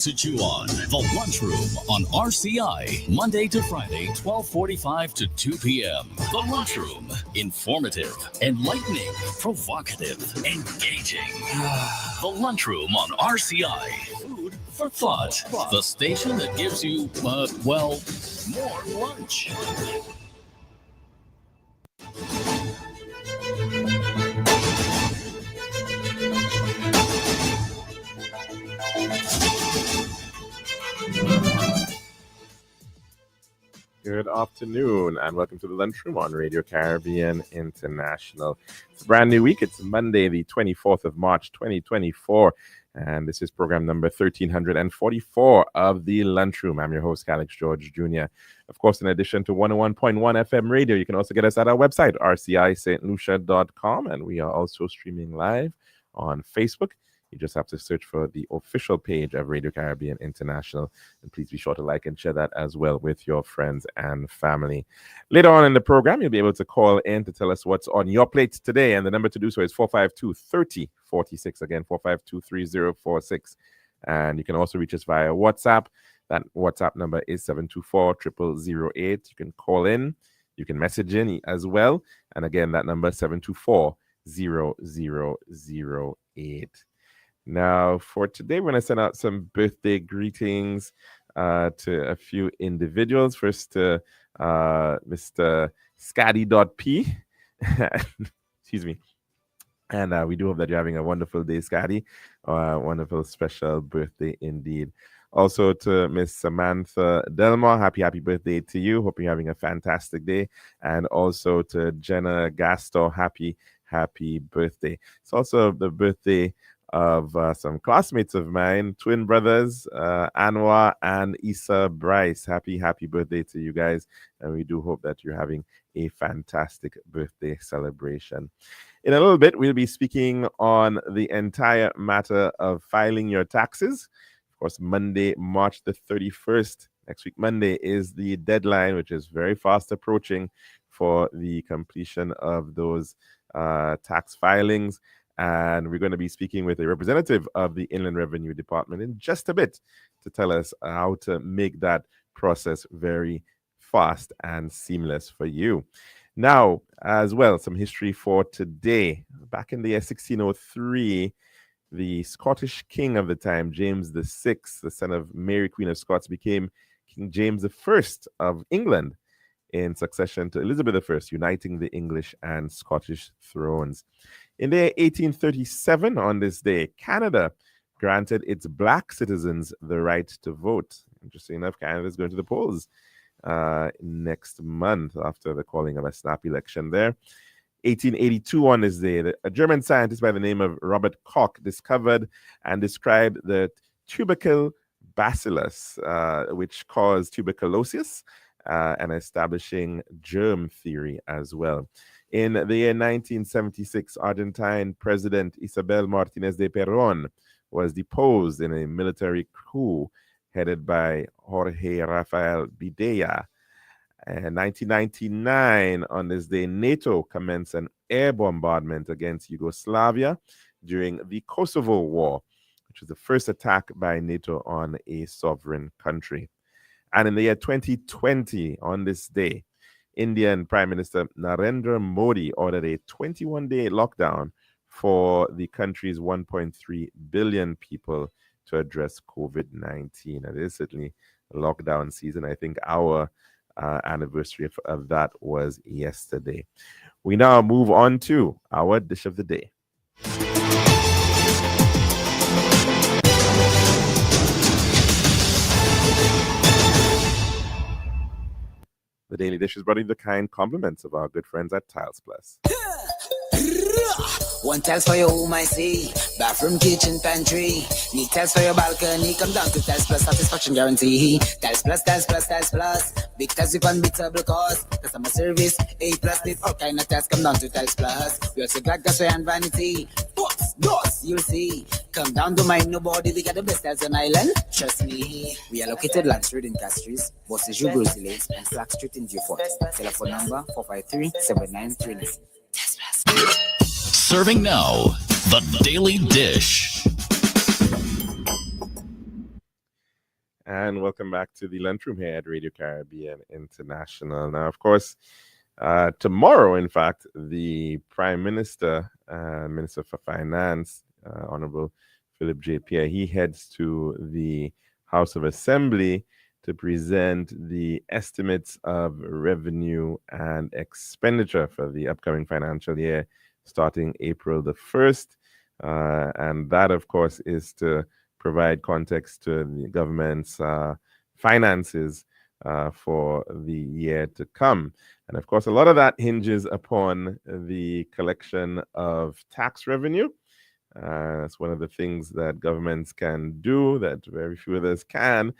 To chew on the Lunchroom on RCI, Monday to Friday, 12:45 to 2 p.m. The Lunchroom, informative, enlightening, provocative, engaging. The Lunchroom on RCI, food for thought. The station that gives you, more lunch. Good afternoon and welcome to the Lunchroom on Radio Caribbean International. It's a brand new week. It's Monday, the 24th of March, 2024. And this is program number 1344 of the Lunchroom. I'm your host, Alex George Jr. Of course, in addition to 101.1 FM radio, you can also get us at our website, rcistlucia.com. And we are also streaming live on Facebook. You just have to search for the official page of Radio Caribbean International. And please be sure to like and share that as well with your friends and family. Later on in the program, you'll be able to call in to tell us what's on your plate today. And the number to do so is 452-3046. Again, 452-3046. And you can also reach us via WhatsApp. That WhatsApp number is 724-0008. You can call in. You can message in as well. And again, that number is 724-0008. Now, for today, we're going to send out some birthday greetings to a few individuals. First, to Mr. Scaddy.p. Excuse me. And we do hope that you're having a wonderful day, Scaddy. Wonderful, special birthday indeed. Also to Miss Samantha Delmar, happy birthday to you. Hope you're having a fantastic day. And also to Jenna Gastor, happy birthday. It's also the birthday of some classmates of mine, twin brothers, Anwar and Issa Bryce. Happy birthday to you guys. And we do hope that you're having a fantastic birthday celebration. In a little bit, we'll be speaking on the entire matter of filing your taxes. Of course, Monday, March the 31st, next week, Monday, is the deadline, which is very fast approaching for the completion of those tax filings. And we're going to be speaking with a representative of the Inland Revenue Department in just a bit to tell us how to make that process very fast and seamless for you. Now, as well, some history for today. Back in the year 1603, the Scottish king of the time, James VI, the son of Mary, Queen of Scots, became King James I of England in succession to Elizabeth I, uniting the English and Scottish thrones. In the year 1837, on this day, Canada granted its black citizens the right to vote. Interesting enough, Canada is going to the polls next month after the calling of a snap election there. 1882, on this day, a German scientist by the name of Robert Koch discovered and described the tubercle bacillus, which caused tuberculosis, and establishing germ theory as well. In the year 1976, Argentine President Isabel Martinez de Perón was deposed in a military coup headed by Jorge Rafael Bidea. In 1999, on this day, NATO commenced an air bombardment against Yugoslavia during the Kosovo War, which was the first attack by NATO on a sovereign country. And in the year 2020, on this day, Indian Prime Minister Narendra Modi ordered a 21-day lockdown for the country's 1.3 billion people to address COVID-19. It is certainly a lockdown season. I think our anniversary of that was yesterday. We now move on to our dish of the day. The Daily Dish is brought you the kind compliments of our good friends at Tiles Plus. One tiles for your home, I see. Bathroom, kitchen, pantry. Need tiles for your balcony. Come down to Tiles Plus, satisfaction guarantee. Tiles Plus, Tiles Plus, Tiles Plus. Big tiles with unbeatable cost. Customer service, A+, with all kind of tiles. Come down to Tiles Plus. We also got gasway and vanity. Books, doors, you'll see. Come down to mind nobody. We got the best tiles on island. Trust me. We are located Land Street in Castries, Bosses Bruce Lanes, and Slack Street in Beaufort. Telephone number 453-7939. Tiles Plus. Serving now, the Daily Dish. And welcome back to the Lunchroom here at Radio Caribbean International. Now, of course, tomorrow, in fact, the Prime Minister, Minister for Finance, Honorable Philip J. Pierre, he heads to the House of Assembly to present the estimates of revenue and expenditure for the upcoming financial year starting April the 1st. And that, of course, is to provide context to the government's finances for the year to come. And of course, a lot of that hinges upon the collection of tax revenue. That's one of the things that governments can do that very few others can.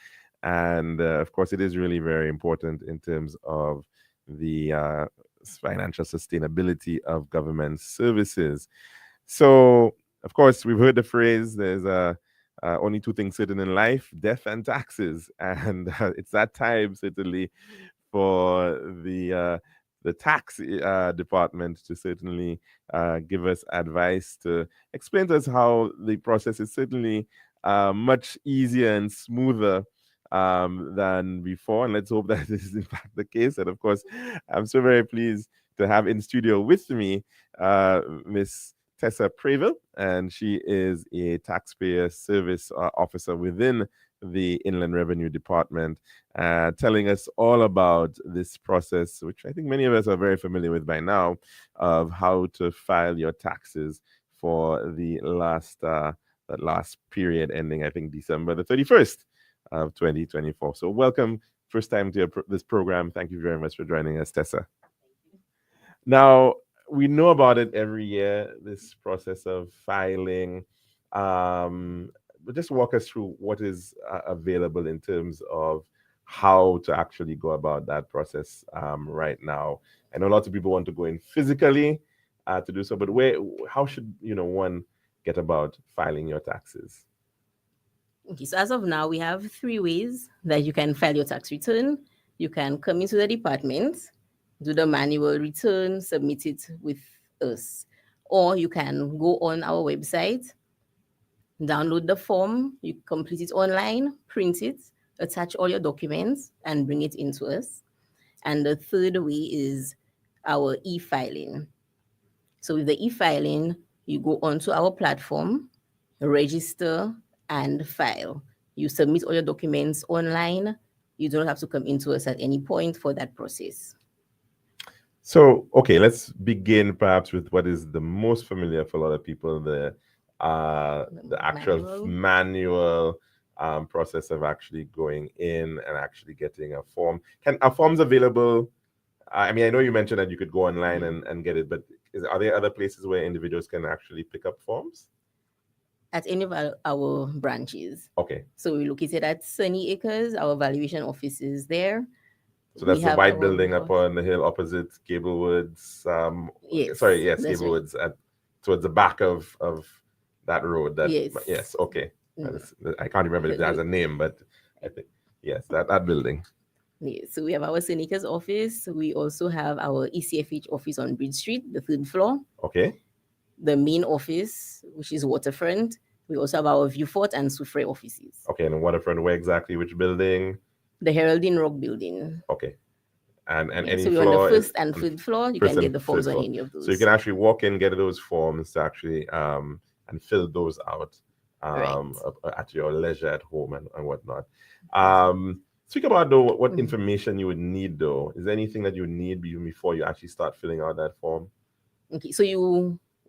And of course, it is really very important in terms of the financial sustainability of government services. So, of course, we've heard the phrase, there's only two things certain in life, death and taxes. And it's that time, certainly, for the tax department to certainly give us advice, to explain to us how the process is certainly much easier and smoother than before. And let's hope that this is in fact the case. And of course, I'm so very pleased to have in studio with me Miss Tessa Prevel, and she is a taxpayer service officer within the Inland Revenue Department, telling us all about this process, which I think many of us are very familiar with by now, of how to file your taxes for the last period ending, I think, December the 31st of 2024. So welcome, first time to this program. Thank you very much for joining us, Tessa. Now, we know about it every year, this process of filing. But just walk us through what is available in terms of how to actually go about that process right now. I know lots of people want to go in physically to do so, but how should one get about filing your taxes? Okay, so as of now, we have 3 ways that you can file your tax return. You can come into the department, do the manual return, submit it with us. Or you can go on our website, download the form, you complete it online, print it, attach all your documents, and bring it into us. And the third way is our e-filing. So with the e-filing, you go onto our platform, register, and file. You submit all your documents online. You don't have to come into us at any point for that process. So, okay, let's begin perhaps with what is the most familiar for a lot of people, the actual manual process of actually going in and actually getting a form. Are forms available? I mean, I know you mentioned that you could go online and get it, but are there other places where individuals can actually pick up forms? At any of our branches. Okay. So we're located at Sunny Acres. Our valuation office is there. So that's the white building up on the hill opposite Gablewoods. Yes. Gablewoods right. Towards the back of that road. Yes. Okay. I can't remember if it has a name, but I think yes, that building. Yes. So we have our Sunny Acres office. We also have our ECFH office on Bridge Street, the 3rd floor. Okay. The main office, which is Waterfront. We also have our Viewfort and Soufrière offices. Okay, and Waterfront, where exactly? Which building? The Heraldine Rock building. Okay. And any so floor? So on the 1st and 3rd floor, you can get the forms on any of those. So you can actually walk in, get those forms to actually and fill those out at your leisure at home and whatnot. Speak about though what information you would need though. Is there anything that you would need before you actually start filling out that form? Okay, so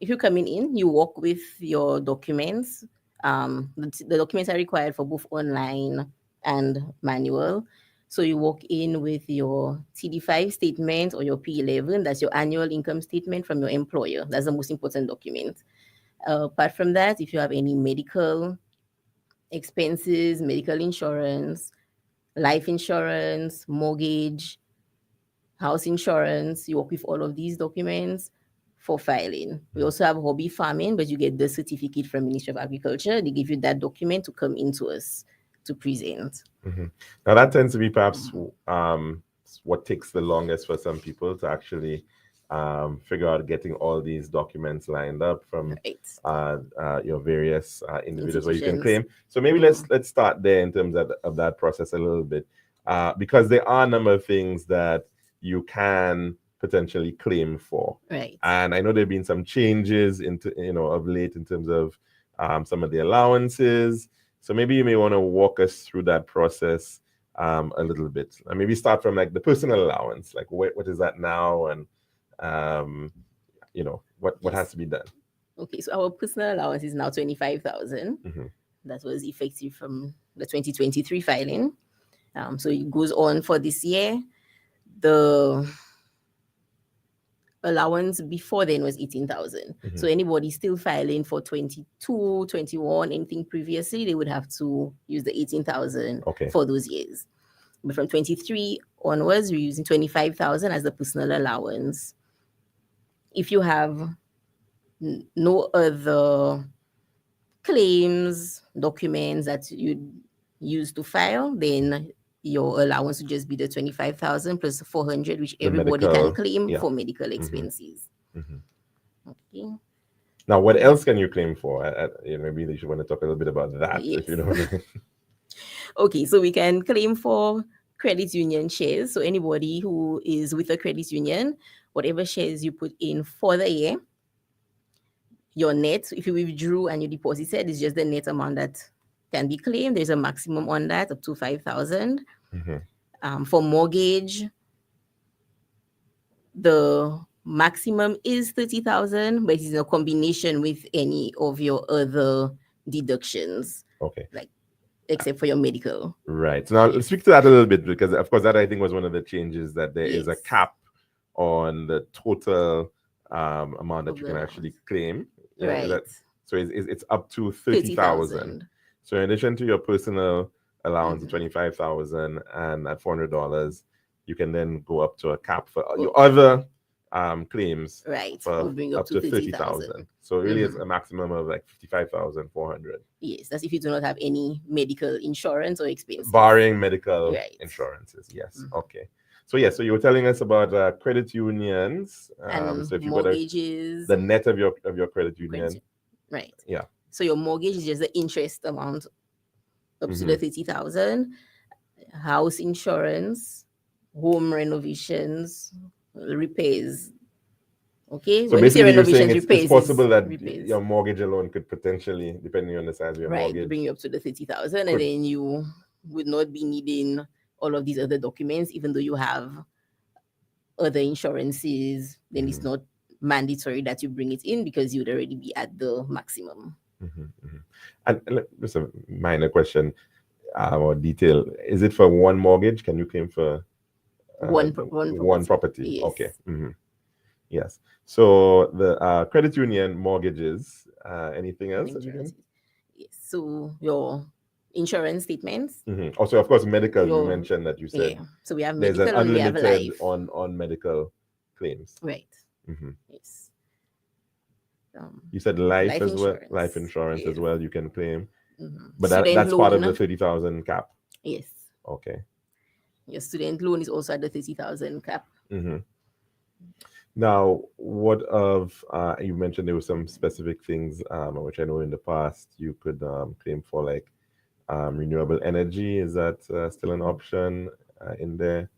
if you're coming in, you walk with your documents. The documents are required for both online and manual. So you walk in with your TD5 statement or your P11. That's your annual income statement from your employer. That's the most important document. Apart from that, if you have any medical expenses, medical insurance, life insurance, mortgage, house insurance, you walk with all of these documents for filing. We also have hobby farming, but you get the certificate from Ministry of Agriculture. They give you that document to come into us to present. Mm-hmm. Now that tends to be perhaps what takes the longest for some people to actually figure out getting all these documents lined up from your various individuals where you can claim. So maybe let's start there in terms of that process a little bit, because there are a number of things that you can potentially claim for. Right. And I know there have been some changes of late in terms of some of the allowances. So maybe you may want to walk us through that process a little bit. And maybe start from like the personal allowance, like what is that now, and what has to be done. Okay, so our personal allowance is now 25,000. That was effective from the 2023 filing. So it goes on for this year. The allowance before then was 18,000. So anybody still filing for 22, 21, anything previously, they would have to use the 18,000 for those years. But from 23 onwards, we're using 25,000 as the personal allowance. If you have no other claims, documents that you use to file, then your allowance would just be the 25,000 plus 400, which everybody can claim for medical expenses. Okay. Now, what else can you claim for? Maybe you should want to talk a little bit about that, if you don't mind. Okay, so we can claim for credit union shares. So anybody who is with a credit union, whatever shares you put in for the year, your net, if you withdrew and you deposited, is just the net amount that can be claimed. There's a maximum on that up to 5,000. For mortgage, the maximum is 30,000, but it's a combination with any of your other deductions. Like except for your medical. Right. So now let's speak to that a little bit, because of course that I think was one of the changes, that there is a cap on the total amount that you can actually claim. So it's up to 30,000. So in addition to your personal allowance of 25,000 and at $400, you can then go up to a cap for your other claims. We'll bring up to 30,000. So really it's a maximum of like 55,400. Yes, that's if you do not have any medical insurance or expenses. Barring medical insurances, yes. Okay. So so you were telling us about credit unions. And so if you mortgages. The net of your credit union. Right. Yeah. So your mortgage is just the interest amount up to the 30,000. House insurance, home renovations, repairs. Okay. So when basically you're saying it's possible that your mortgage alone could potentially, depending on the size of your mortgage, bring you up to the 30,000, and then you would not be needing all of these other documents, even though you have other insurances. Then it's not mandatory that you bring it in, because you'd already be at the maximum. And just a minor question or detail: is it for one mortgage? Can you claim for one property? Yes. Okay. Yes. So the credit union mortgages. Anything else? Yes. So your insurance statements. Also, of course, medical. You mentioned that you said. So we have there's medical an and we have unlimited life on medical claims. Right. Yes. You said life as well. Life insurance as well. You can claim, but that's part of the 30,000 cap. Yes. Okay. Your student loan is also at the 30,000 cap. Now, what of you mentioned there were some specific things which I know in the past you could claim for, like renewable energy. Is that still an option in there?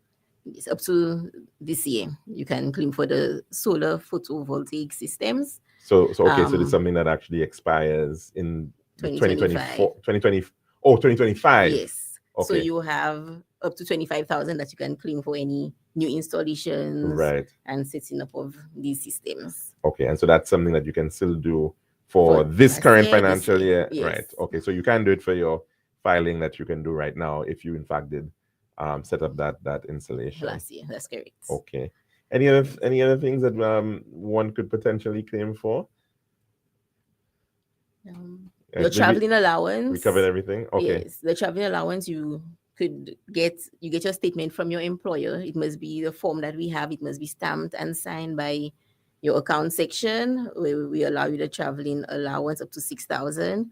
It's up to this year. You can claim for the solar photovoltaic systems. So it's something that actually expires in 2025. Yes. Okay. So you have up to 25,000 that you can claim for any new installations and setting up of these systems. Okay, and so that's something that you can still do for this current financial year. Yes. Right. Okay, so you can do it for your filing that you can do right now if you in fact did set up that installation last year. That's correct. Okay. Any other things that one could potentially claim for? Your traveling allowance. We covered everything. Okay. Yes, the traveling allowance you get your statement from your employer. It must be the form that we have. It must be stamped and signed by your account section, where we allow you the traveling allowance up to 6,000.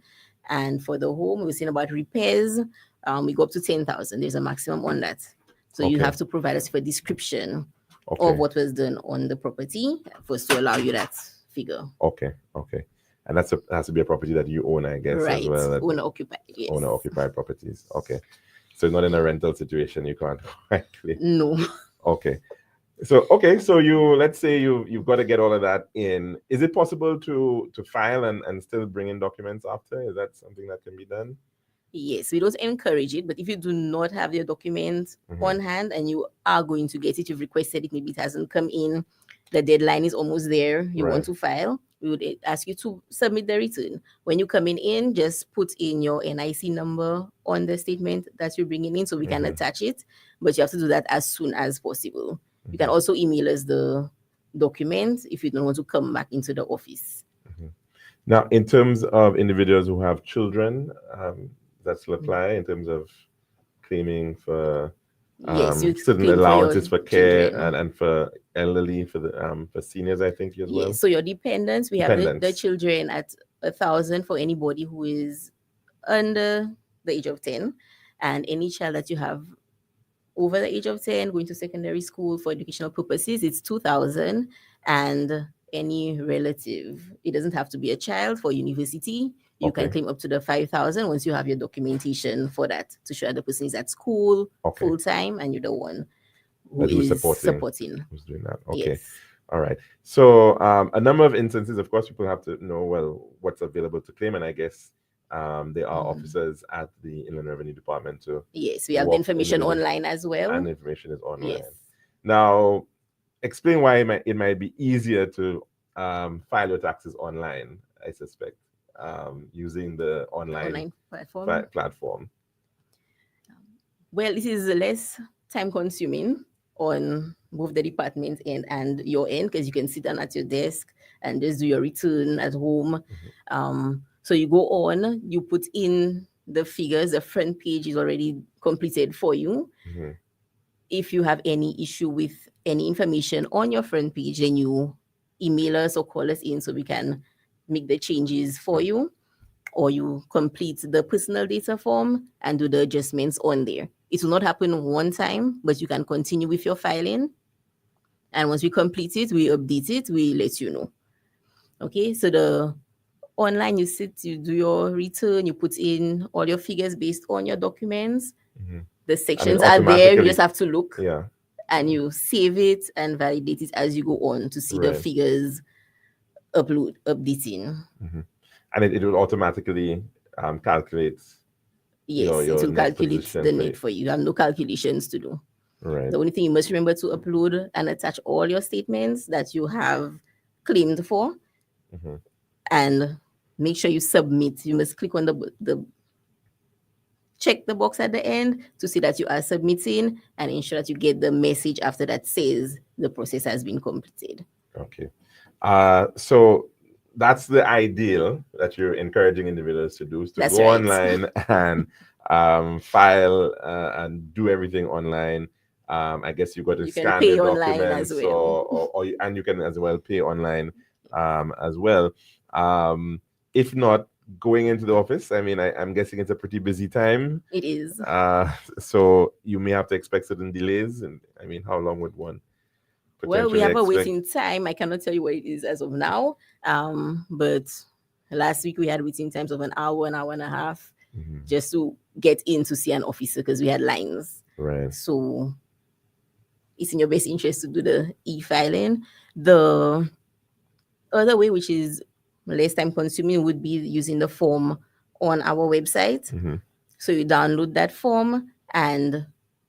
And for the home, we're saying about repairs, we go up to 10,000. There's a maximum on that. So you have to provide us with a description Okay. what was done on the property for us to allow you that figure. Okay. And that has to be a property that you own, I guess, Right. as well. Owner occupied. Yes. Owner occupied properties. Okay. So not in a rental situation, you can't claim. No. Okay. So let's say you've got to get all of that in. Is it possible to file and still bring in documents after? Is that something that can be done? Yes, we don't encourage it, but if you do not have your documents on hand and you are going to get it, you've requested it, maybe it hasn't come in, the deadline is almost there, you want to file, we would ask you to submit the return. When you come in, just put in your NIC number on the statement that you're bringing in so we can attach it, but you have to do that as soon as possible. You can also email us the documents if you don't want to come back into the office. Now, in terms of individuals who have children, that still apply in terms of claiming for Yes, you certain claim allowances for care children. and for elderly, for seniors, I think, as well. Yes, so your dependents, we have the children at 1,000 for anybody who is under the age of 10, and any child that you have over the age of 10 going to secondary school for educational purposes, it's 2,000, and any relative, it doesn't have to be a child, for university you can claim up to the 5,000 once you have your documentation for that to show that the person is at school full time and you're the one who is supporting. Who's doing that? Okay. Yes. All right. So a number of instances, of course, people have to know, well, what's available to claim, and I guess there are officers at the Inland Revenue Department to. Yes, we have the information online as well. And information is online. Yes. Now, explain why it might be easier to file your taxes online, I suspect, using the online platform. Well, it is less time consuming on both the department end and your end, because you can sit down at your desk and just do your return at home. So you go on, you put in the figures, the front page is already completed for you. If you have any issue with any information on your front page, then you email us or call us in so we can make the changes for you, or you complete the personal data form and do the adjustments on there. It will not happen one time, but you can continue with your filing. And once we complete it, we update it, we let you know. Okay, so the online, you sit, you do your return, you put in all your figures based on your documents. The sections are there, you just have to look. And you save it and validate it as you go on to see the figures updating. And it will automatically calculate. Yes, it will calculate the net for you. You have no calculations to do. The only thing you must remember to upload and attach all your statements that you have claimed for, and make sure you submit. You must click on the check the box at the end to see that you are submitting, and ensure that you get the message after that says the process has been completed. Okay. So that's the ideal that you're encouraging individuals to do, is to go online and file and do everything online. I guess you've got to scan the documents, and you can as well pay online as well. If not, going into the office, I mean, I'm guessing it's a pretty busy time. It is. So you may have to expect certain delays. And I mean, how long would one? Well, we have a waiting time. I cannot tell you what it is as of now. But last week we had waiting times of an hour and a half, just to get in to see an officer, because we had lines. So it's in your best interest to do the e-filing. The other way, which is less time consuming, would be using the form on our website. So you download that form and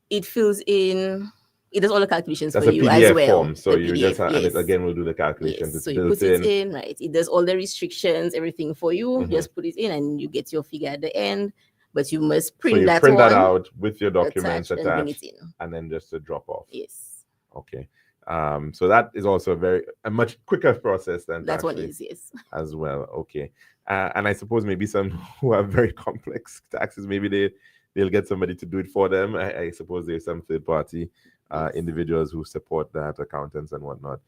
it fills in. It does all the calculations for you as well. Form, so you just have, and it again will do the calculations. So you put it in, right? It does all the restrictions, everything for you. Just put it in, and you get your figure at the end. But you must print that out with your documents attached, and then just to drop off. Yes. Okay. So that is also a much quicker process than that one is, yes. As well. Okay. And I suppose maybe some who have very complex taxes, maybe they'll get somebody to do it for them. I suppose there's some third party individuals who support that, accountants and whatnot,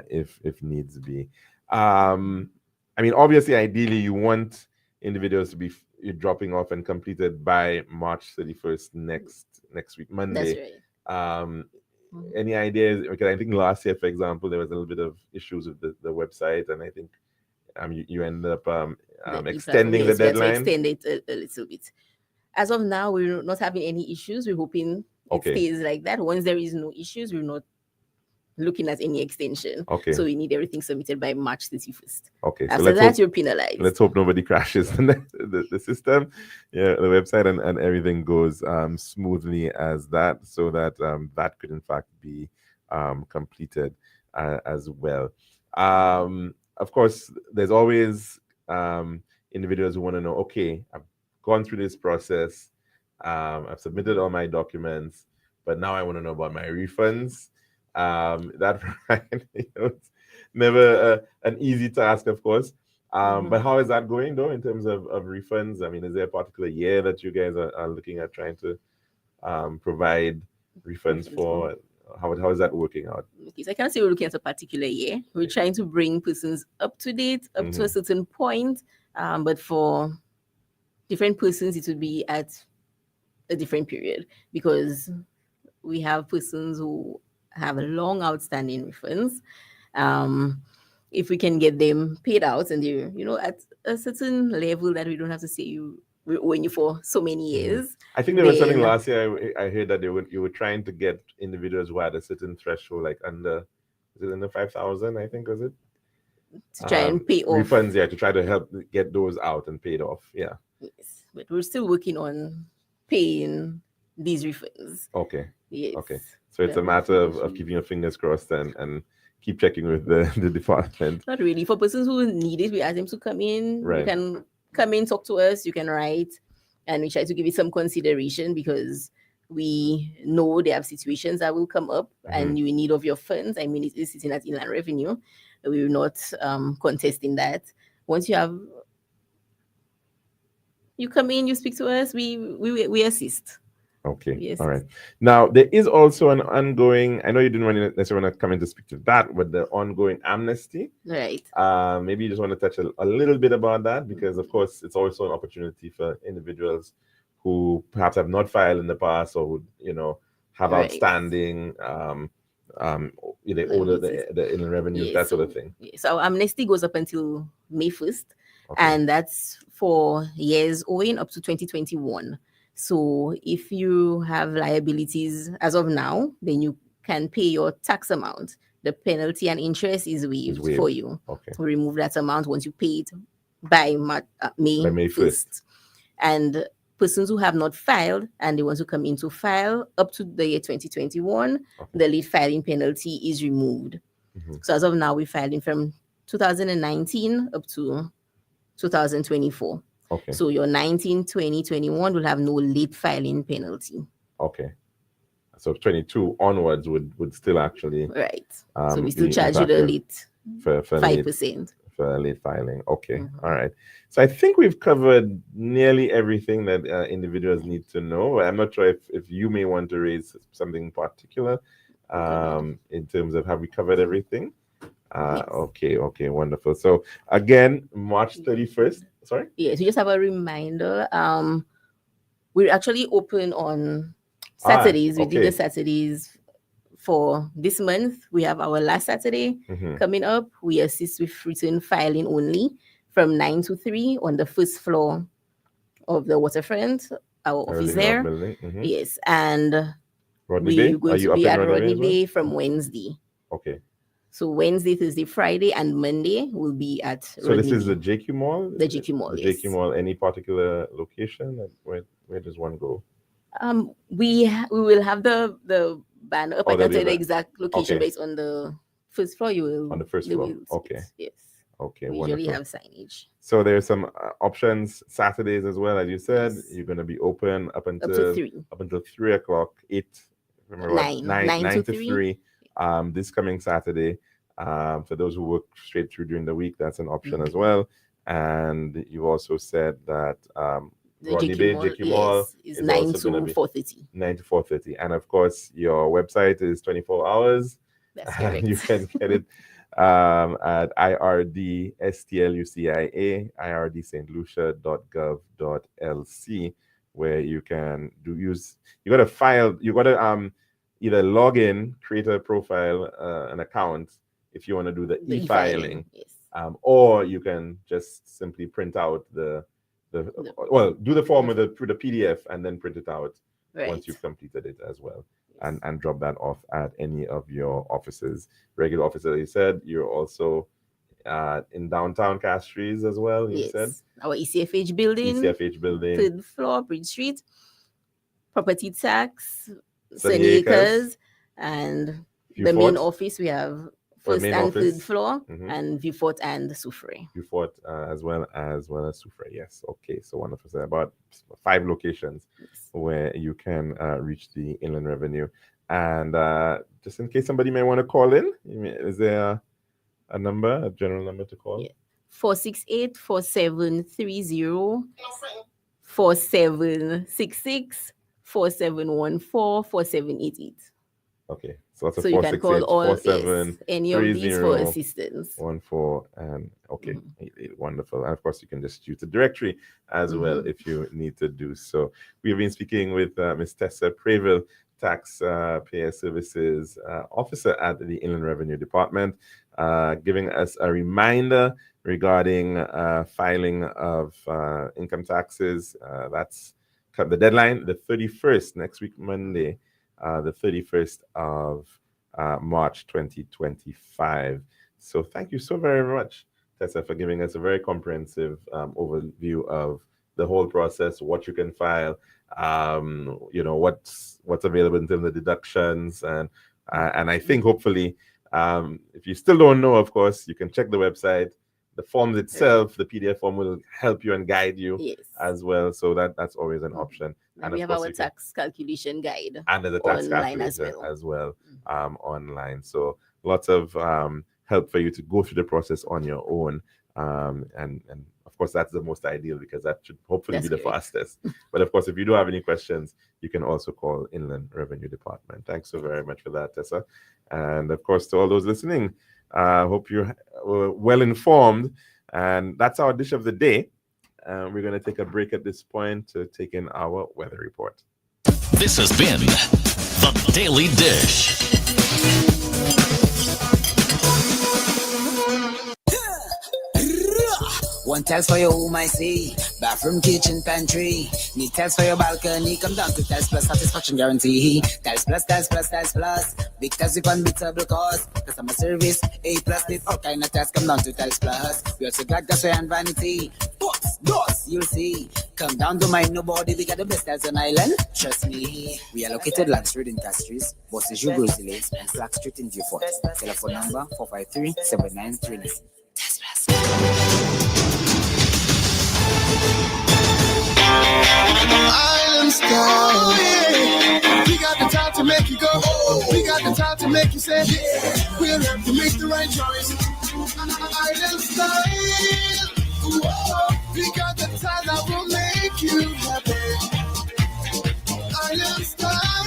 if needs be. I mean, obviously, ideally, you want individuals to be dropping off and completed by March 31st next week, Monday. That's right. any ideas? Because I think last year, for example, there was a little bit of issues with the website, and I think you ended up The extending e-platform, the yes, we had to deadline. extend it a little bit. As of now, we're not having any issues. We're hoping it Okay. stays like that. Once there is no issues, we're not looking at any extension. Okay. So we need everything submitted by March 31st. Okay. So After let's that, hope, you're penalized. let's hope nobody crashes the system, the website, and everything goes smoothly as that, so that that could in fact be completed as well. Of course, there's always individuals who want to know, okay, I've gone through this process, I've submitted all my documents, but now I want to know about my refunds. That it's never an easy task, of course. But how is that going, though, in terms of refunds? I mean, is there a particular year that you guys are looking at trying to provide refunds for? How is that working out? Okay, so I can't say we're looking at a particular year. We're trying to bring persons up to date, up to a certain point. But for different persons, it would be at a different period, because we have persons who have long outstanding refunds. If we can get them paid out and they're, at a certain level that we don't have to say we're owing you for so many years. I think there was something last year I heard that you were trying to get individuals who had a certain threshold, like under 5,000, I think, was it? To try and pay off. Refunds, yeah, to try to help get those out and paid off, yeah. Yes, but we're still working on paying these refunds. Okay. Yes. Okay. So it's a matter of keeping your fingers crossed and keep checking with the department. Not really. For persons who need it, we ask them to come in. Right. You can come in, talk to us, you can write, and we try to give it some consideration, because we know there are situations that will come up and you in need of your funds. I mean, it is sitting at Inland Revenue. We're not contesting that. Once you come in, you speak to us, we assist. Okay. Yes. All right. Now, there is also an ongoing, I know you didn't necessarily want to come in to speak to that, but the ongoing amnesty. Right. Maybe you just want to touch a little bit about that, because, of course, it's also an opportunity for individuals who perhaps have not filed in the past, or would, have outstanding, they owe the Inland Revenue, that sort of thing. So our amnesty goes up until May 1st, and that's for years owing up to 2021. So if you have liabilities as of now, then you can pay your tax amount. The penalty and interest is waived for you. Okay. We remove that amount once you pay it by May 1st. And persons who have not filed and they want to come in to file up to the year 2021, the late filing penalty is removed. So as of now, we're filing from 2019 up to 2024. Okay. So your 19, 20, 21 will have no late filing penalty. Okay. So 22 onwards would still actually so we still charge you the late for 5% for late filing. Okay. All right. So I think we've covered nearly everything that individuals need to know. I'm not sure if you may want to raise something particular in terms of have we covered everything? Yes. Okay, wonderful. So again, March 31st. Sorry? Yes, we just have a reminder. We're actually open on Saturdays. We do the Saturdays for this month. We have our last Saturday coming up. We assist with written filing only from 9 to 3 on the first floor of the waterfront, our office there. Yes, and we're going to be at Rodney Bay from Wednesday. Okay. So Wednesday, Thursday, Friday, and Monday will be at So Rodney this is Bay. the JQ Mall? The JQ Mall, the yes. JQ Mall, any particular location? Where does one go? We will have the banner up. I can't tell the banner. exact location, but it's on the first floor. You will on the first floor. Okay. Yes. Okay. We wonderful. usually have signage. So there's some options Saturdays as well, as you said. Yes. You're going to be open up until 3 o'clock. 9 to 3. This coming Saturday. For those who work straight through during the week, that's an option as well. And you also said that Rodney Bay, JQ Mall is 9 to 4:30. 9 to 4:30. And of course, your website is 24 hours. That's correct. You can get it at irdstlucia, irdstlucia.gov.lc, where you can you got to file, you got to either log in, create a profile, an account if you want to do the e-filing. Yes. Or you can just simply print out do the form with the PDF and then print it out once you've completed it as well. Yes. And drop that off at any of your offices. Regular offices, you said. You're also in downtown Castries as well, you said? Our ECFH building. 3rd floor, Bridge Street. Property tax, Sunny Acres, and the main office we have 1st and 3rd floor, and Viewfort and Soufrière. Viewfort as well as Soufrière, yes. Okay, so wonderful. So about 5 locations where you can reach the Inland Revenue. And just in case somebody may want to call in, is there a general number to call? 468-4730, 4766, 4714-4788. Okay, so that's a you can call all any of these for assistance. 14 and okay, 88, wonderful. And of course, you can just use the directory as well if you need to do so. We've been speaking with Ms. Tessa Preville, Taxpayer Services Officer at the Inland Revenue Department, giving us a reminder regarding filing of income taxes. That's the deadline, the 31st, next week, Monday, the 31st of March 2025. So thank you so very much, Tessa, for giving us a very comprehensive overview of the whole process, what you can file, what's available in terms of deductions. And I think hopefully, if you still don't know, of course, you can check the website. The forms itself, the PDF form will help you and guide you as well. So that's always an option. And we have our tax calculation guide. And the tax calculator as well online. So lots of help for you to go through the process on your own. And of course, that's the most ideal because that should hopefully be the fastest. But of course, if you do have any questions, you can also call Inland Revenue Department. Thanks so very much for that, Tessa. And of course, to all those listening, hope you're well informed. And that's our dish of the day. We're going to take a break at this point to take in our weather report. This has been The Daily Dish. One tiles for your home, I see. Bathroom, kitchen, pantry. Need tiles for your balcony. Come down to Tiles Plus, satisfaction guarantee. Tiles Plus, Tiles Plus, Tiles Plus. Big tiles with unbeatable cost. Customer service, A+. Need all kind of tiles. Come down to Tiles Plus. We also got gasware and vanity. Pots, doors, you'll see. Come down to my nobody. We got the best tiles on island. Trust me. We are located Land Street in Castries, Bosses Brazilians, and Flag Street in Viewfort. Telephone number 453-7939. Tiles Plus. Island style, yeah. We got the time to make you go. We got the time to make you say, yeah. We'll have to make the right choice. Island style, whoa. We got the time that will make you happy. Island style,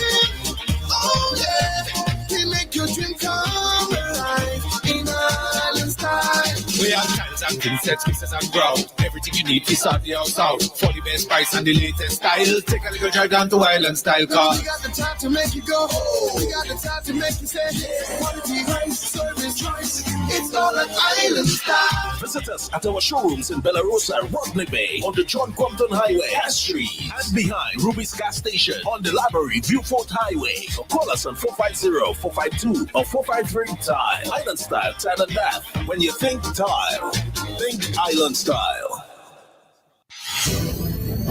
oh yeah. We make your dream come alive in Island style. We have tiles and princess, pieces and ground. Everything you need is on the house out. For the best price and the latest style. Take a little drive down to Island Style car. We got the time to make you go. We got the time to make you say, quality, price, service, choice. It's all an Island Style. Visit us at our showrooms in Bellarosa, Rodney Bay, on the John Compton Highway, Castries, and behind Ruby's Gas Station on the Library Viewfort Highway. Or call us on 450-452 or 453-TILE. Island Style, Tile and Bath. When you think tile, think Island Style.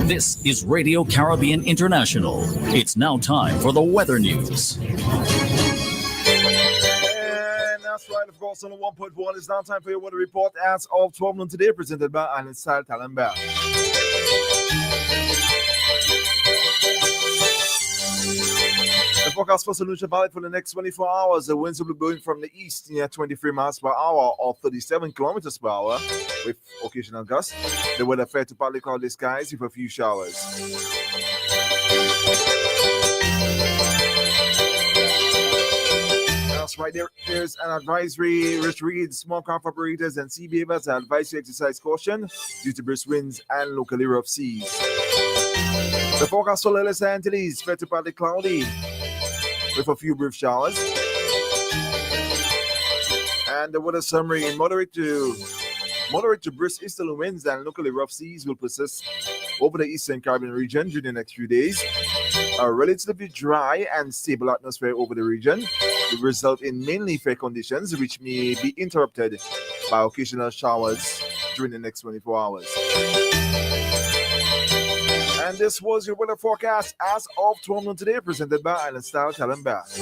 This is Radio Caribbean International. It's now time for the weather news. And that's right, of course, on the 1.1. It's now time for your weather report as of 12 noon today, presented by Island Style Talent Bar. The forecast for St. Lucia Valley for the next 24 hours. The winds will be blowing from the east near 23 miles per hour or 37 kilometers per hour with occasional gusts. The weather fair to partly cloudy skies with a few showers. That's right, there's an advisory which reads small craft operators and sea beavers are advised to exercise caution due to brisk winds and locally rough seas. The forecast for Lily Antilles, fair to partly cloudy. with a few brief showers. And the weather summary in moderate to brisk easterly winds and locally rough seas will persist over the eastern Caribbean region during the next few days. A relatively dry and stable atmosphere over the region will result in mainly fair conditions, which may be interrupted by occasional showers during the next 24 hours. And this was your weather forecast as of 12 noon today, presented by Island Style Talent Bath.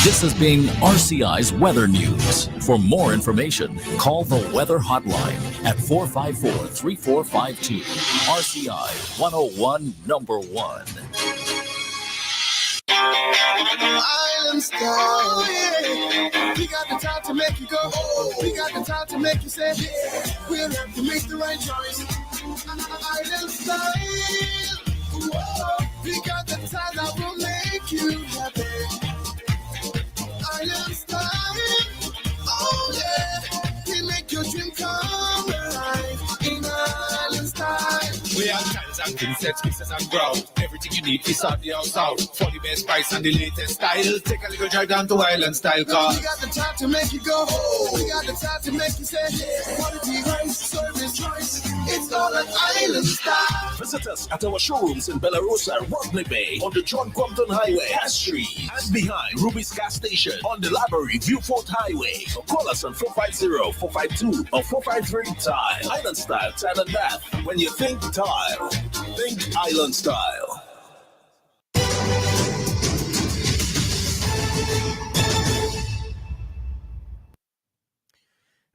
This has been RCI's Weather News. For more information, call the Weather Hotline at 454-3452. RCI 101 number 1. Island style, yeah. We got the time to make you go. We got the time to make you say, yeah. We'll have to make the right choice. Island style, whoa. We got the time that will make you happy. Island style, oh yeah. We make your dream come alive in Island style. We have tiles and princess, pieces and ground. Everything you need is on the house out. For the best price and the latest style. Take a little drive down to Island Style Car. We got the time to make you go. We got the time to make you say, yeah. Quality, price, service, choice. It's all an Island Style. Visit us at our showrooms in Belarus and Rodney Bay on the John Compton Highway, Cass Street, and behind Ruby's Gas Station on the Library Viewfort Highway. Call us on 450-452 or 453-TILE. Island Style Tile and Bath. When you think tile, think Island Style.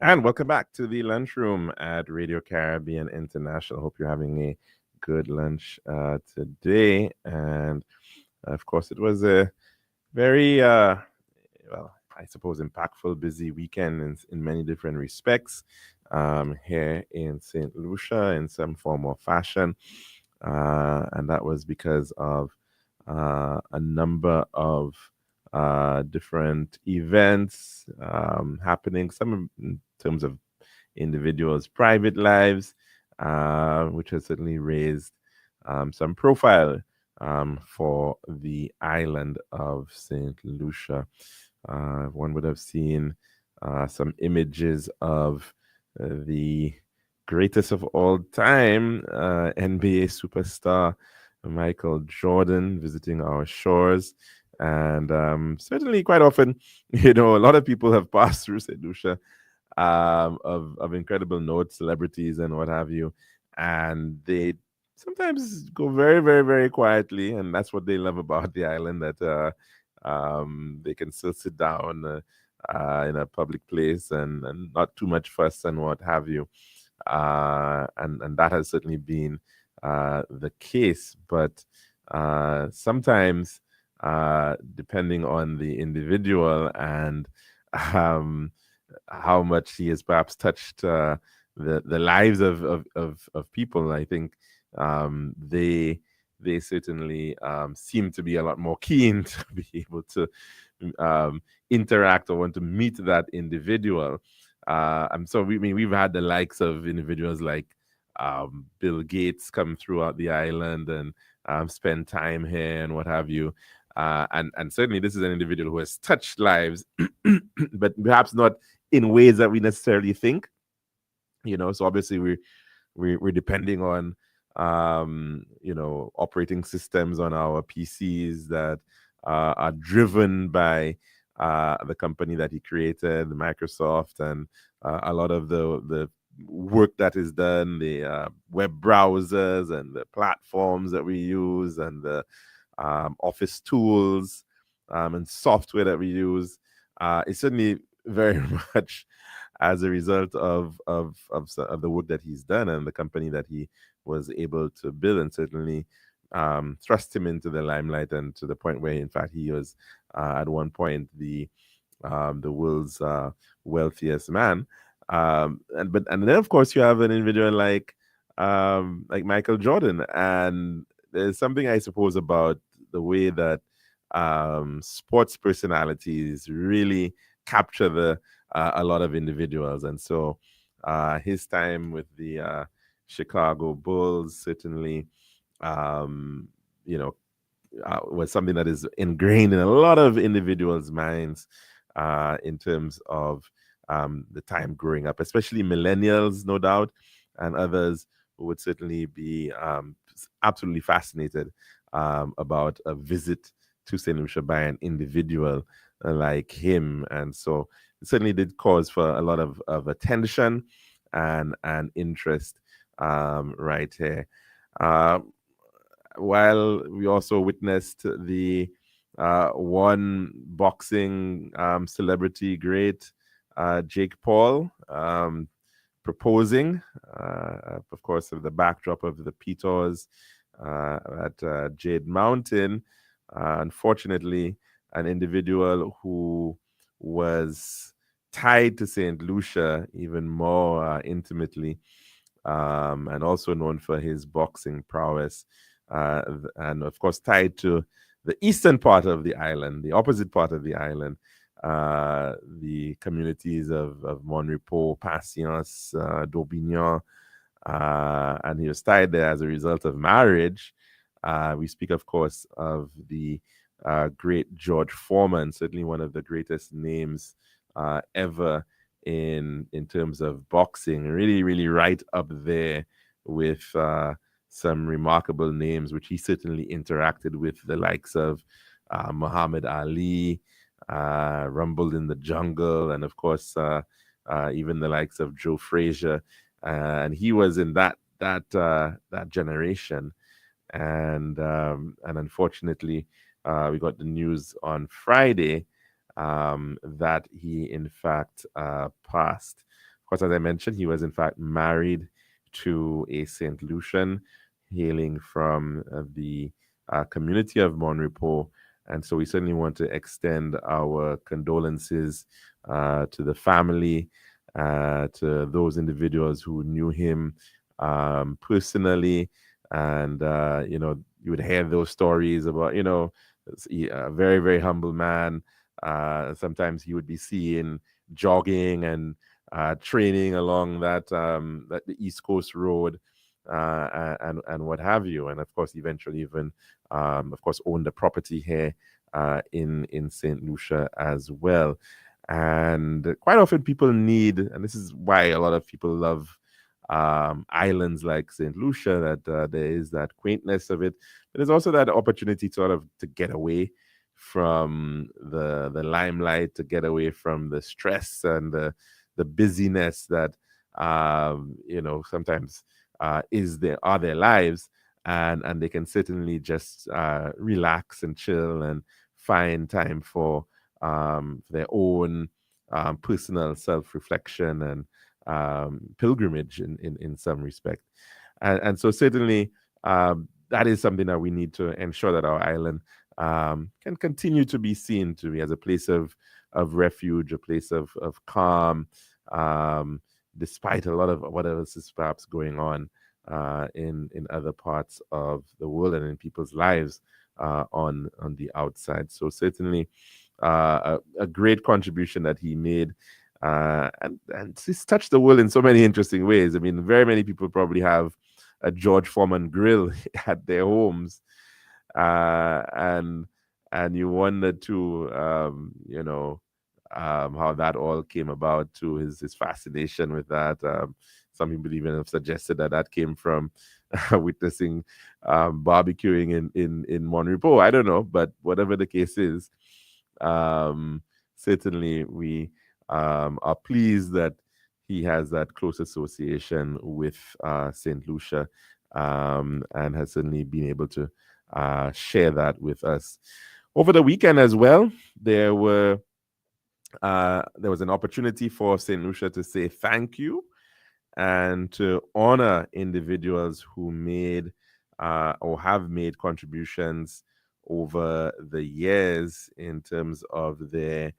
And welcome back to the lunchroom at Radio Caribbean International. Hope you're having a good lunch today. And of course, it was a very, I suppose, impactful, busy weekend in many different respects here in St. Lucia in some form or fashion. And that was because of a number of different events happening, some in terms of individuals' private lives, which has certainly raised some profile for the island of St. Lucia. One would have seen some images of the greatest of all time, NBA superstar Michael Jordan visiting our shores. And certainly quite often, a lot of people have passed through St. Lucia of incredible note, celebrities and what have you. And they sometimes go very, very, very quietly. And that's what they love about the island, that they can still sit down in a public place and not too much fuss and what have you. And that has certainly been the case. But sometimes, depending on the individual and how much he has perhaps touched the lives of people, I think they certainly seem to be a lot more keen to be able to interact or want to meet that individual. And so we've had the likes of individuals like Bill Gates come throughout the island and spend time here and what have you. And certainly this is an individual who has touched lives, but perhaps not in ways that we necessarily think. So obviously we're depending on operating systems on our PCs that are driven by the company that he created, Microsoft, and a lot of the work that is done, the web browsers and the platforms that we use and the office tools and software that we use is certainly very much as a result of the work that he's done and the company that he was able to build, and certainly thrust him into the limelight, and to the point where, in fact, he was at one point the world's wealthiest man. And then of course you have an individual like Michael Jordan, and there's something, I suppose, about the way that sports personalities really capture a lot of individuals. And so his time with the Chicago Bulls certainly you know, was something that is ingrained in a lot of individuals' minds in terms of the time growing up, especially millennials, no doubt, and others who would certainly be absolutely fascinated about a visit to St. Lucia by an individual like him. And so it certainly did cause for a lot of attention and interest right here. While we also witnessed the one boxing celebrity great, Jake Paul, proposing, of course, of the backdrop of the Peters at Jade Mountain. Unfortunately, an individual who was tied to St. Lucia even more intimately, and also known for his boxing prowess, and of course tied to the eastern part of the island, the opposite part of the island, the communities of Monrepo, Patience, Daubignan, and he was tied there as a result of marriage. We speak, of course, of the great George Foreman, certainly one of the greatest names ever in terms of boxing, really, really right up there with some remarkable names, which he certainly interacted with the likes of Muhammad Ali, Rumbled in the Jungle, and of course, even the likes of Joe Frazier. And he was in that generation. And unfortunately, we got the news on Friday that he in fact passed. Of course, as I mentioned, he was in fact married to a St. Lucian hailing from the community of Monrepo. And so we certainly want to extend our condolences to the family, to those individuals who knew him personally. And, you would hear those stories about, a very, very humble man. Sometimes he would be seen jogging and training along that the East Coast Road and what have you. And of course, eventually even, of course, owned a property here in St. Lucia as well. And quite often people need, and this is why a lot of people love islands like St. Lucia, that there is that quaintness of it, but there's also that opportunity to get away from the limelight, to get away from the stress and the busyness that sometimes are their lives, and they can certainly just relax and chill and find time for their own personal self-reflection and pilgrimage in some respect. And so certainly that is something that we need to ensure that our island can continue to be seen to be as a place of refuge, a place of calm, despite a lot of whatever is perhaps going on in other parts of the world and in people's lives on the outside. So certainly a great contribution that he made, and he's touched the world in so many interesting ways. I mean, very many people probably have a George Foreman grill at their homes, and you wonder too, how that all came about, to his fascination with that. Some people even have suggested that came from witnessing barbecuing in Monrepo. I don't know, but whatever the case is, certainly we are pleased that he has that close association with St. Lucia, and has certainly been able to share that with us. Over the weekend as well, there was an opportunity for St. Lucia to say thank you and to honor individuals who made or have made contributions over the years in terms of their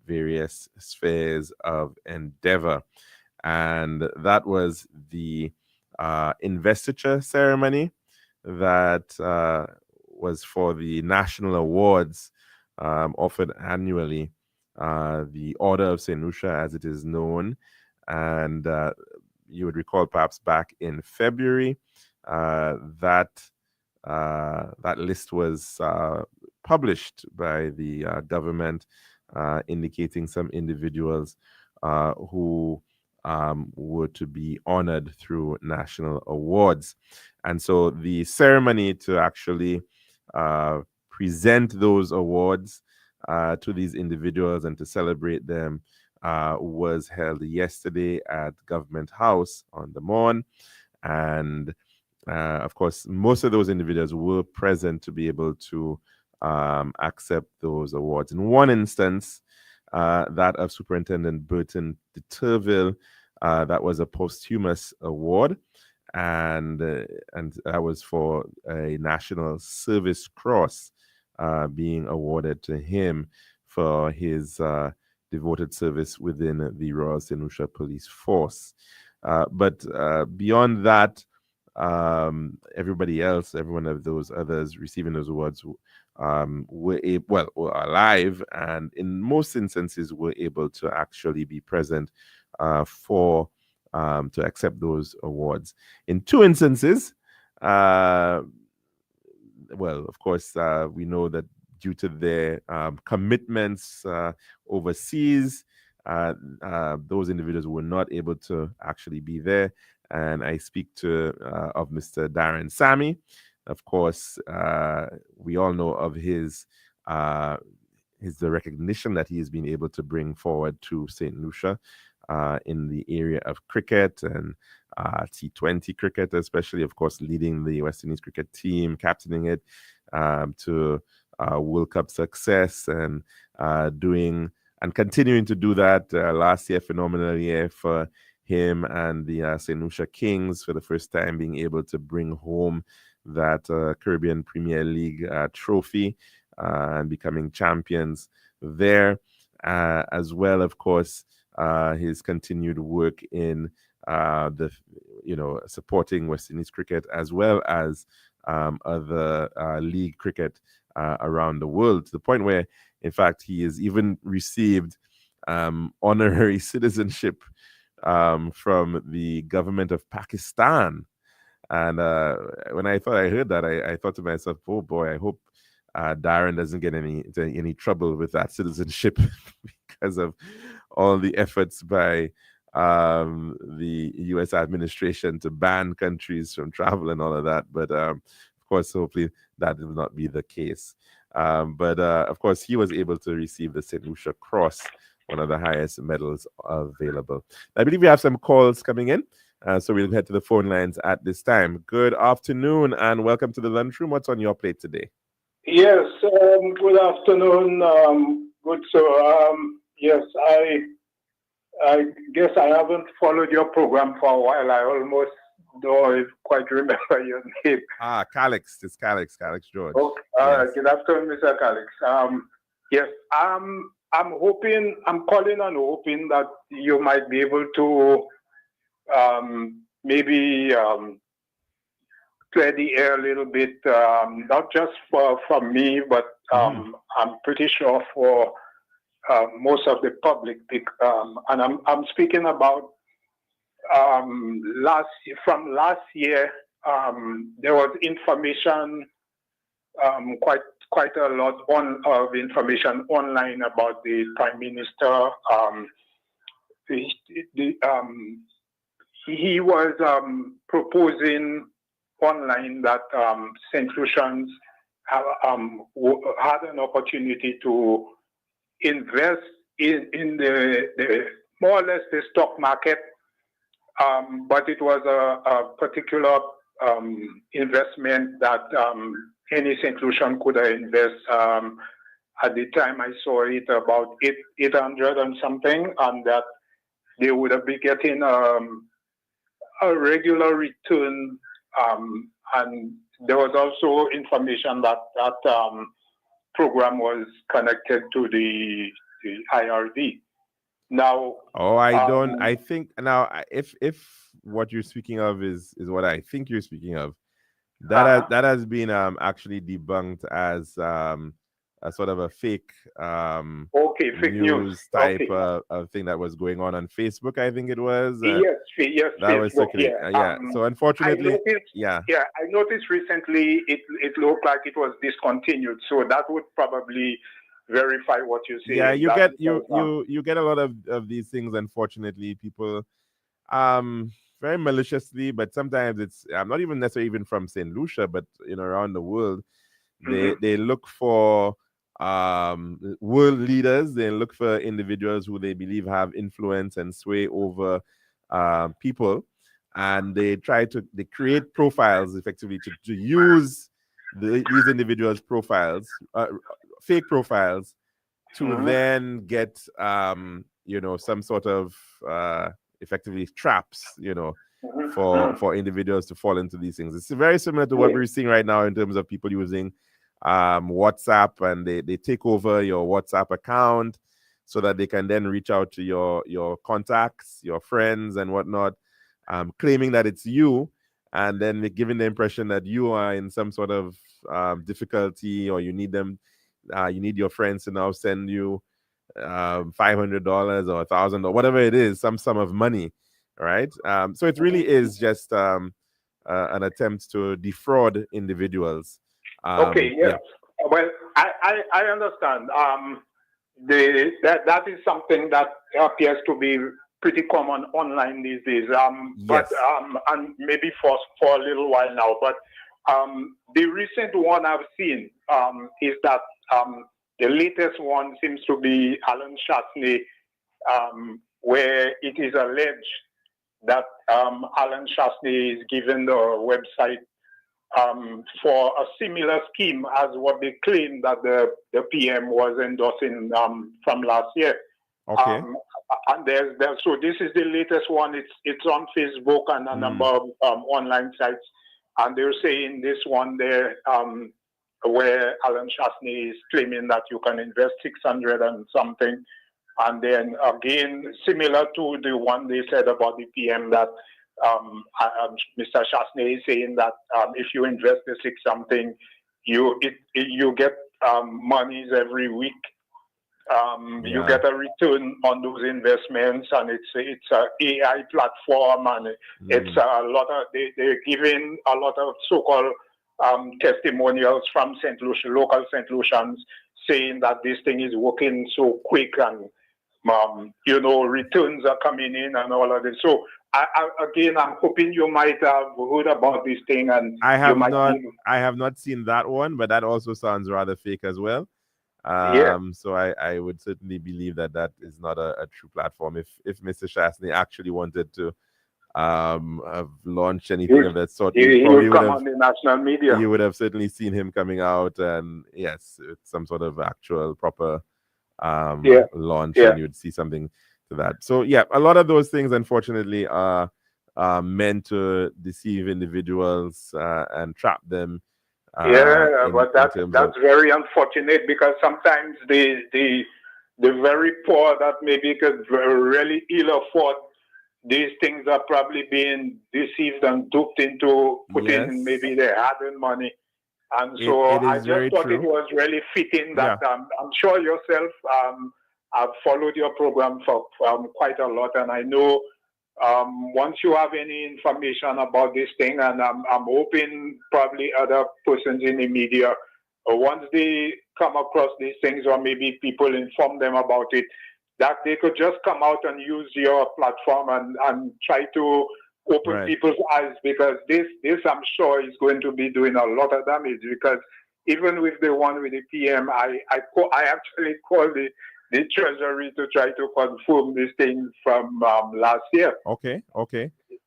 various spheres of endeavor. And that was the investiture ceremony that was for the national awards offered annually, the Order of St. Lucia, as it is known. And you would recall perhaps back in February, that list was published by the government, indicating some individuals who were to be honored through national awards. And so the ceremony to actually present those awards to these individuals and to celebrate them was held yesterday at Government House on the Morn. And of course, most of those individuals were present to be able to accept those awards. In one instance, that of Superintendent Burton de Turville, that was a posthumous award, and that was for a National Service Cross being awarded to him for his devoted service within the Royal St. Lucia Police Force. But beyond that, everybody else, every one of those others receiving those awards were alive, and in most instances were able to actually be present to accept those awards. In two instances, of course, we know that due to their commitments overseas, those individuals were not able to actually be there. And I speak of Mr. Darren Sammy. Of course, we all know of the recognition that he has been able to bring forward to St. Lucia in the area of cricket and T20 cricket, especially, of course, leading the West Indies cricket team, captaining it to World Cup success, and continuing to do that. Last year, phenomenal year for him and the St. Lucia Kings, for the first time being able to bring home that Caribbean Premier League trophy and becoming champions there. As well, of course, his continued work in supporting West Indies cricket, as well as other league cricket around the world, to the point where, in fact, he has even received honorary citizenship from the government of Pakistan. And when I heard that, I thought to myself, oh boy, I hope Darren doesn't get any trouble with that citizenship because of all the efforts by the U.S. administration to ban countries from travel and all of that. But of course, hopefully that will not be the case. But of course, he was able to receive the St. Lucia Cross, one of the highest medals available. I believe we have some calls coming in. So we'll head to the phone lines at this time. Good afternoon and welcome to the lunchroom. What's on your plate today? Yes, good afternoon. Good, sir. Yes, I guess I haven't followed your program for a while. I almost don't quite remember your name. Calix. It's Calix George. Okay. All right. Good afternoon, Mr. Calix. Yes, I'm calling and hoping that you might be able to maybe clear the air a little bit, not just for me, but I'm pretty sure for most of the public. And I'm speaking about last year. There was information, quite a lot of information online about the Prime Minister. He was proposing online that St. Lucians had an opportunity to invest in the more or less the stock market, but it was a particular investment that any St. Lucian could invest. At the time I saw it about 800 and something, and that they would have been getting a regular return, and there was also information that program was connected to the IRD. Now, I think now if what you're speaking of is what I think you're speaking of, that has been actually debunked as sort of a fake fake news type of thing that was going on Facebook. I think it was. Yes, that was Facebook. circulating. Yeah. So unfortunately, I noticed recently it looked like it was discontinued. So that would probably verify what you say. Yeah, you get a lot of these things. Unfortunately, people very maliciously, but sometimes it's not even necessarily even from St. Lucia, but around the world, they look for world leaders. They look for individuals who they believe have influence and sway over people, and they create profiles effectively to use these individuals' profiles, fake profiles, to then get some sort of effectively traps, for individuals to fall into these things. It's very similar to what we're seeing right now in terms of people using WhatsApp, and they take over your WhatsApp account so that they can then reach out to your contacts, your friends and whatnot, claiming that it's you, and then giving the impression that you are in some sort of difficulty, or you need your friends to now send you $500 or $1,000 or whatever it is, some sum of money, right? So it really is just an attempt to defraud individuals. Well, I understand. That is something that appears to be pretty common online these days. But and maybe for a little while now. But the recent one I've seen is that the latest one seems to be Alan Chasney, where it is alleged that Alan Chasney is given the website for a similar scheme as what they claim that the PM was endorsing from last year. Okay. And so this is the latest one. It's on Facebook and a number of online sites, and they're saying this one there, where Alan Chasney is claiming that you can invest 600 and something, and then again similar to the one they said about the PM, that Mr. Chasney is saying that if you invest the 6 something, you get monies every week. You get a return on those investments, and it's a AI platform, and it's a lot of they're giving a lot of so-called testimonials from St. Lucia, local St. Lucians, saying that this thing is working so quick, and returns are coming in and all of this. So I'm hoping you might have heard about this thing, and I have not seen that one, but that also sounds rather fake as well. So I would certainly believe that is not a true platform. If Mr. Chasney actually wanted to have launched anything of that sort, he would come on the national media. You would have certainly seen him coming out, and yes, it's some sort of actual proper launch, and you'd see something to that. So a lot of those things, unfortunately, are meant to deceive individuals and trap them. But that's very unfortunate, because sometimes the very poor that maybe could really ill afford these things are probably being deceived and duped into putting maybe their hard-earned money. And so I just thought it was really fitting that I'm sure yourself, I've followed your program for quite a lot, and I know once you have any information about this thing, and I'm hoping probably other persons in the media, once they come across these things, or maybe people inform them about it, that they could just come out and use your platform and try to open people's eyes, because this I'm sure is going to be doing a lot of damage. Because even with the one with the PM, I actually called the Treasury to try to confirm this thing from last year. Okay.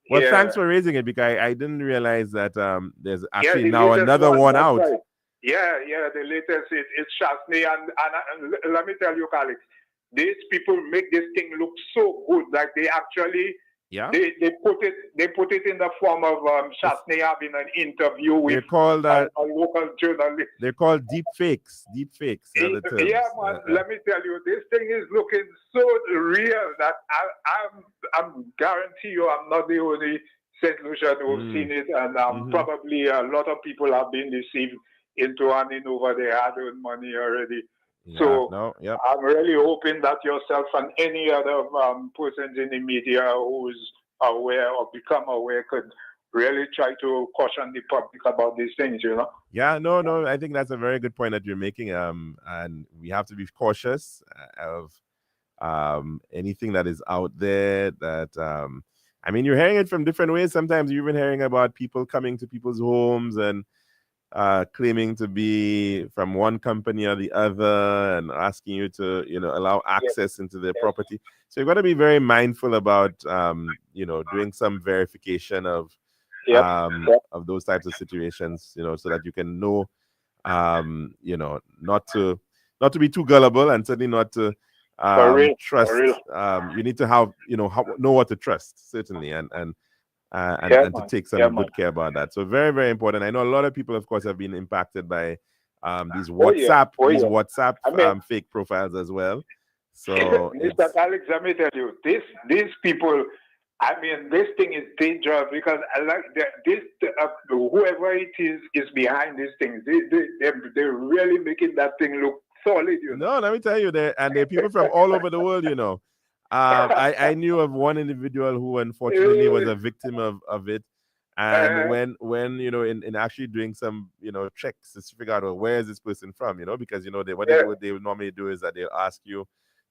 Well, thanks for raising it, because I didn't realize that there's actually now another one out. Right. The latest is Chasney, and let me tell you, Alex, these people make this thing look so good that they actually they put it in the form of Chasney having an interview with a local journalist. They're called deep fakes. Let me tell you, this thing is looking so real that I'm guarantee you I'm not the only St. Lucian who've seen it, and probably a lot of people have been deceived into earning over their hard-earned money already. Yeah, So yep. I'm really hoping that yourself and any other persons in the media who's aware or become aware could really try to caution the public about these things, Yeah, no, I think that's a very good point that you're making. And we have to be cautious of anything that is out there that, I mean, you're hearing it from different ways. Sometimes you're even hearing about people coming to people's homes and claiming to be from one company or the other and asking you to, allow access into their property. So you've got to be very mindful about, doing some verification of those types of situations, so that you can know, not to be too gullible and certainly not to trust. You need to have, know what to trust, certainly, and to take some good care about that. So very, very important. I know a lot of people, of course, have been impacted by these WhatsApp fake profiles as well. So Mr. Alex, let me tell you, these people, I mean, this thing is dangerous because I like this. Whoever it is behind these things. They're really making that thing look solid. No, let me tell you, there are people from all over the world. I knew of one individual who unfortunately was a victim of it. And when in actually doing some checks to figure out, well, where is this person from, because what they would normally do is that they'll ask you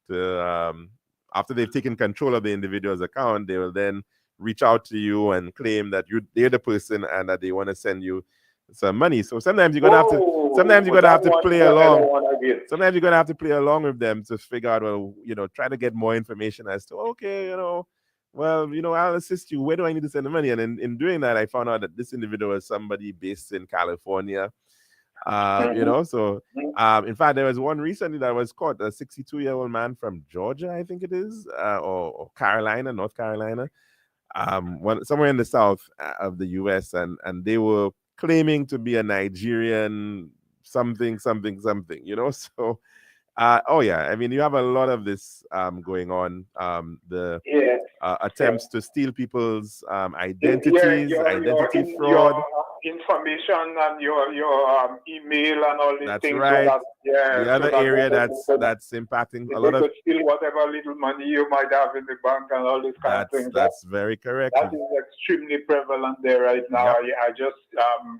to after they've taken control of the individual's account, they will then reach out to you and claim that they're the person and that they want to send you some money. So sometimes you're gonna have to play along. Sometimes you're gonna have to play along with them to figure out, well, try to get more information as to, okay, I'll assist you. Where do I need to send the money? And in doing that, I found out that this individual is somebody based in California. So in fact, there was one recently that was caught, a 62-year-old man from Georgia, I think it is, or Carolina, North Carolina, somewhere in the south of the U.S. and they were claiming to be a Nigerian something. So I mean, you have a lot of this going on. Attempts to steal people's identities, identity fraud. Your information and your email and all these things. Right. So the other area that's impacting a lot of. They could steal whatever little money you might have in the bank and all these kind of things. That's very correct. That is extremely prevalent there right now. Yep. I just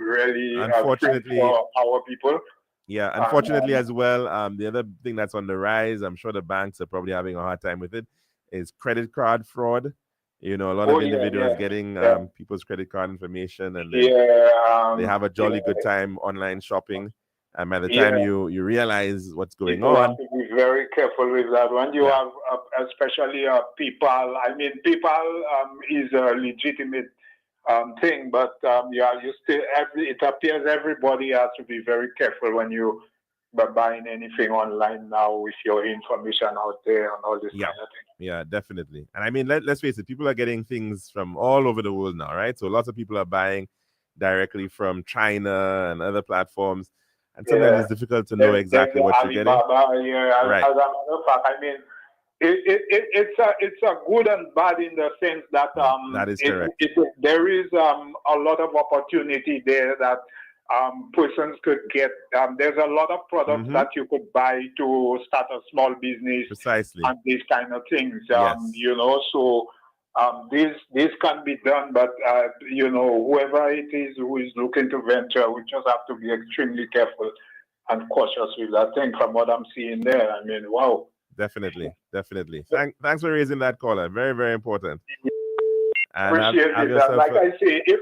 really unfortunately for our people. Yeah, unfortunately as well. The other thing that's on the rise, I'm sure the banks are probably having a hard time with it, is credit card fraud. A lot of individuals getting people's credit card information, and they have a jolly good time online shopping. And by the time you realize what's going on, you have to be very careful with that. When you have, especially PayPal. I mean, PayPal is a legitimate thing, but you still it appears everybody has to be very careful when you are buying anything online now with your information out there and all this kind of thing. Yeah, definitely. And I mean, let's face it, people are getting things from all over the world now, right? So lots of people are buying directly from China and other platforms, and sometimes it's difficult to know exactly what you're getting. Right. As a matter of fact, I mean, it's a good and bad in the sense that that is correct. There is a lot of opportunity there that persons could get. There's a lot of products that you could buy to start a small business. Precisely. And these kind of things. So this can be done, but whoever it is who is looking to venture, we just have to be extremely careful and cautious with that thing. From what I'm seeing there, I mean, wow. Definitely. Thanks for raising that, caller. Very, very important. Appreciate it. Like I say, if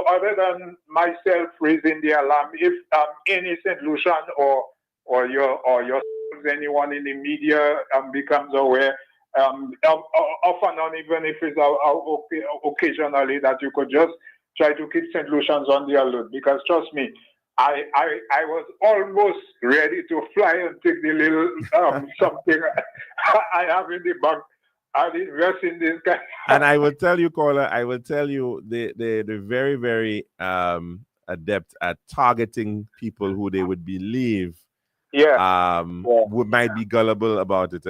other than myself raising the alarm, if any St. Lucian or your anyone in the media becomes aware, off and on, even if it's occasionally, that you could just try to keep St. Lucians on the alert, because trust me, I was almost ready to fly and take the little something I have in the bank and invest in this guy. And I will tell you, caller, they're very, very adept at targeting people who they would believe might be gullible about it.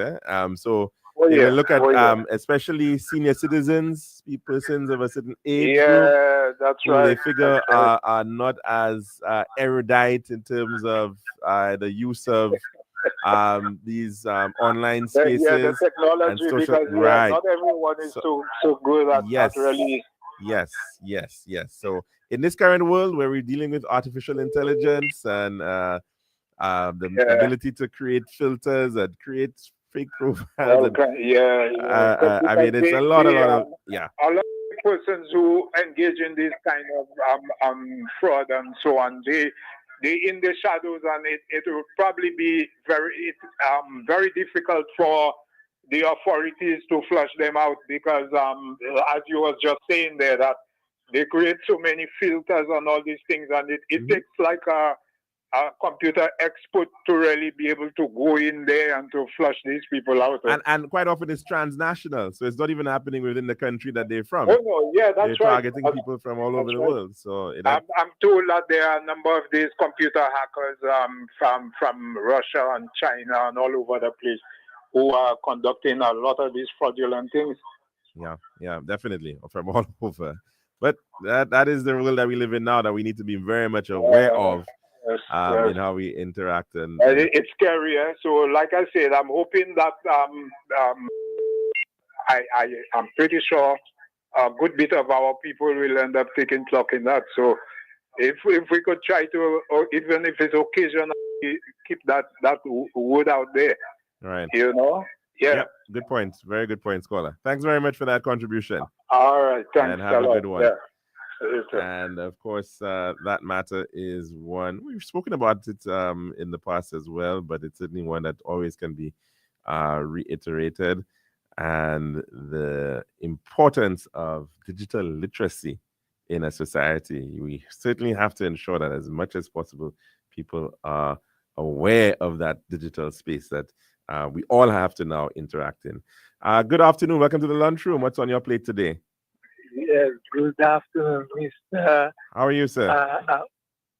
So They will look at especially senior citizens, persons of a certain age group, that's who right. they figure That's right. are not as erudite in terms of the use of these online spaces The technology, and social. because Right. not everyone is So, so good at yes. really. Yes. So in this current world where we're dealing with artificial intelligence and the ability to create filters and create fake profiles, Well, and, I mean, because it's a lot of a lot of persons who engage in this kind of fraud and so on, they in the shadows, and it will probably be very difficult for the authorities to flush them out, because as you was just saying there, that they create so many filters and all these things, and it takes like a computer expert to really be able to go in there and to flush these people out. And quite often it's transnational, so it's not even happening within the country that they're from. Oh no, yeah, that's they're right. targeting people from all over the world. So I'm told that there are a number of these computer hackers from Russia and China and all over the place who are conducting a lot of these fraudulent things. Yeah, definitely, from all over. But that is the world that we live in now, that we need to be very much aware of. Yes. In how we interact, and it's scary. So, like I said, I'm hoping that I'm pretty sure a good bit of our people will end up taking stock in that. So, if we could try to, or even if it's occasional, keep that word out there. Right. Yeah. Yep. Good points. Very good points, caller. Thanks very much for that contribution. All right. Thanks. And have a good one. Yeah. And of course, that matter is one we've spoken about it in the past as well, but it's certainly one that always can be reiterated. And the importance of digital literacy in a society. We certainly have to ensure that as much as possible, people are aware of that digital space that we all have to now interact in. Good afternoon. Welcome to the lunchroom. What's on your plate today? Yes, good afternoon, Mr. How are you, sir?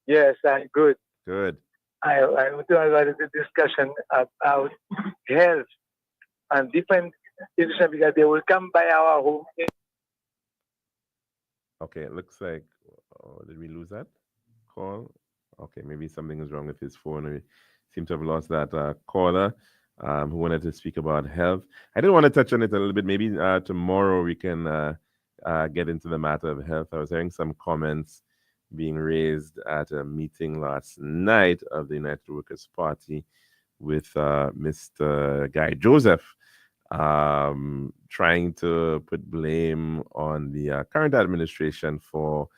Yes, I'm good. Good. I want to have a discussion about health and different institutions, because they will come by our home. Okay, it looks like, did we lose that call? Okay, maybe something is wrong with his phone. We seem to have lost that caller who wanted to speak about health. I did want to touch on it a little bit. Maybe tomorrow we can get into the matter of health. I was hearing some comments being raised at a meeting last night of the United Workers' Party with Mr. Guy Joseph, trying to put blame on the current administration for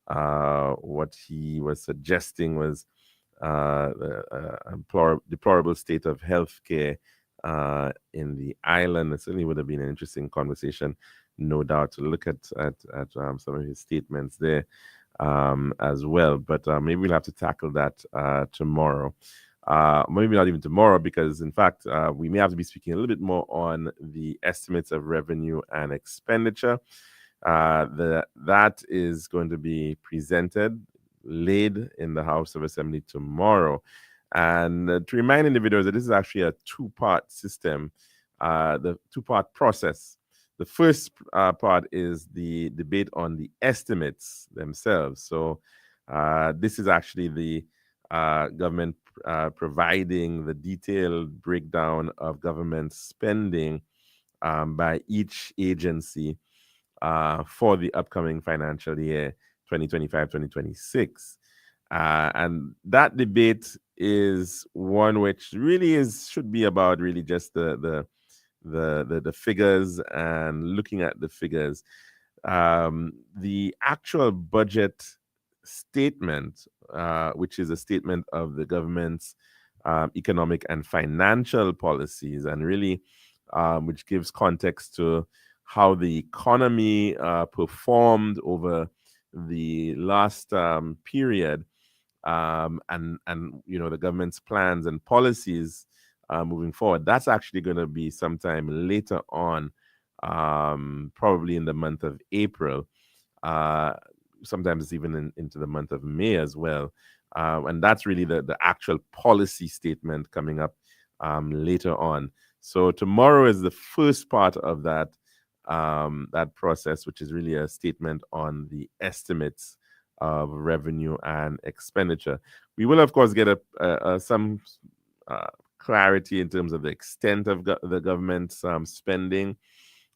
what he was suggesting was the deplorable state of healthcare in the island. It certainly would have been an interesting conversation, no doubt, to look at some of his statements there as well. But maybe we'll have to tackle that tomorrow. Maybe not even tomorrow, because in fact, we may have to be speaking a little bit more on the estimates of revenue and expenditure. That is going to be presented, laid in the House of Assembly tomorrow. And to remind individuals that this is actually a two-part system, the two-part process. The first part is the debate on the estimates themselves. So this is actually the government providing the detailed breakdown of government spending by each agency for the upcoming financial year 2025-2026. And that debate is one which really should be about really just the figures and looking at the figures. The actual budget statement, which is a statement of the government's economic and financial policies, and really which gives context to how the economy performed over the last period, and the government's plans and policies moving forward. That's actually going to be sometime later on, probably in the month of April. Sometimes even into the month of May as well. And that's really the actual policy statement coming up later on. So tomorrow is the first part of that process, which is really a statement on the estimates of revenue and expenditure. We will, of course, get some clarity in terms of the extent of the government's spending,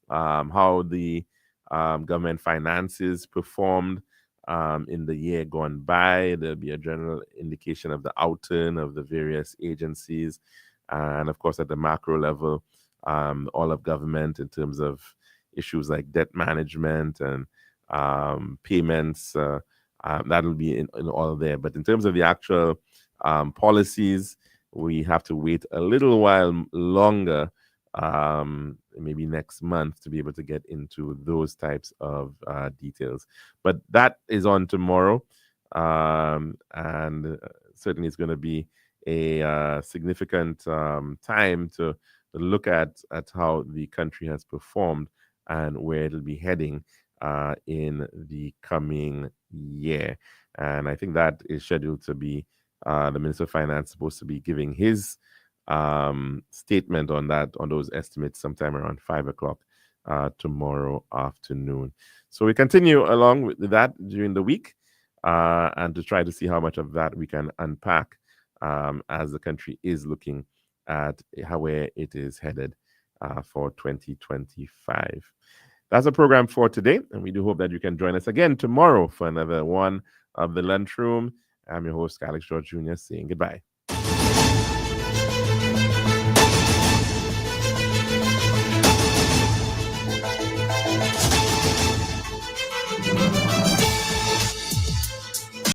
how the government finances performed in the year gone by. There'll be a general indication of the outturn of the various agencies. And of course, at the macro level, all of government in terms of issues like debt management and payments, that'll be in all there. But in terms of the actual policies, we have to wait a little while longer, maybe next month, to be able to get into those types of details. But that is on tomorrow, and certainly it's going to be a significant time to look at how the country has performed and where it'll be heading in the coming year. And I think that is scheduled to be the Minister of Finance supposed to be giving his statement on those estimates sometime around 5 o'clock tomorrow afternoon. So we continue along with that during the week and to try to see how much of that we can unpack as the country is looking at where it is headed for 2025. That's a program for today, and we do hope that you can join us again tomorrow for another one of the Lunchroom. I'm your host, Alex George Jr., saying goodbye.